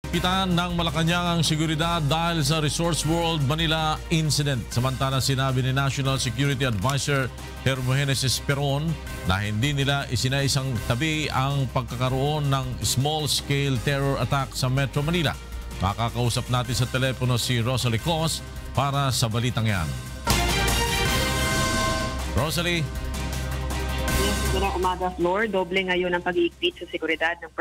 Pitan ng Malacanang ang seguridad dahil sa Resorts World Manila incident. Samantala sinabi ni National Security Advisor Hermogenes Esperon na hindi nila isinaisang tabi ang pagkakaroon ng small-scale terror attack sa Metro Manila. Makakausap natin sa telepono si Rosalie Cos para sa balitang yan. Rosalie. Magandang umaga, Flor. Doble ngayon ang pag-iigpit sa seguridad ng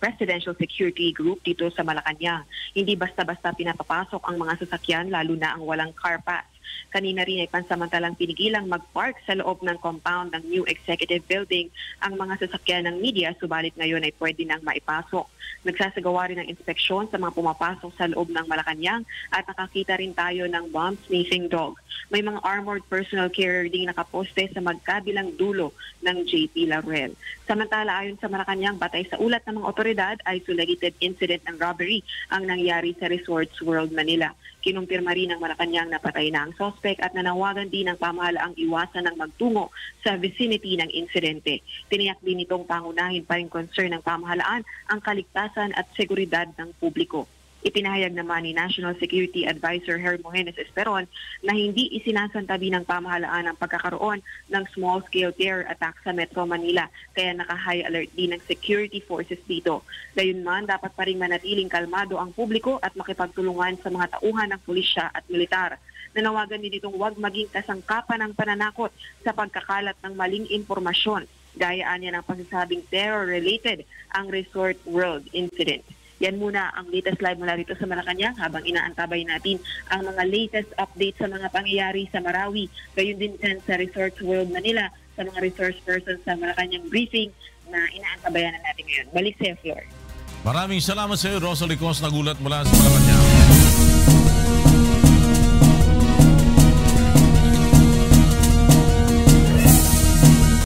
Presidential Security Group dito sa Malacanang. Hindi basta-basta pinapapasok ang mga sasakyan, lalo na ang walang car pass. Kanina rin ay pansamantalang pinigilang mag-park sa loob ng compound ng New Executive Building ang mga sasakyan ng media, subalit ngayon ay pwede nang maipasok. Nagsasagawa rin ng inspeksyon sa mga pumapasok sa loob ng Malacanang at nakakita rin tayo ng bomb-sniffing dog. May mga armored personal carrier ding nakaposte sa magkabilang dulo ng JP Laurel. Samantala, ayon sa Malacanang, batay sa ulat ng mga otoridad, isolated incident ng robbery ang nangyari sa Resorts World Manila. Kinumpirma rin ng Malacanang na patay na ang suspect at nanawagan din ng pamahalaang iwasan ng magtungo sa vicinity ng insidente. Tiniyak din itong pangunahin pa rin concern ng pamahalaan ang kaligtasan at seguridad ng publiko. Ipinahayag naman ni National Security Advisor Hermogenes Esperon na hindi isinasantabi ng pamahalaan ang pagkakaroon ng small-scale terror attack sa Metro Manila, kaya naka-high alert din ng security forces dito. Gayunman, dapat pa rin manatiling kalmado ang publiko at makipagtulungan sa mga tauhan ng pulisya at militar. Nanawagan din itong huwag maging kasangkapan ng pananakot sa pagkakalat ng maling impormasyon. Gayaan niya ng pagsasabing terror-related ang Resort World incident. Yan muna ang latest live mula rito sa Malacanang habang inaantabay natin ang mga latest updates sa mga pangyayari sa Marawi. Gayon din sa Resorts World Manila, sa mga resource persons sa Malacanang briefing na inaantabayan na natin ngayon. Balik sa floor. Maraming salamat sa iyo, Rosalie Cos, nagulat mula sa Malacanang.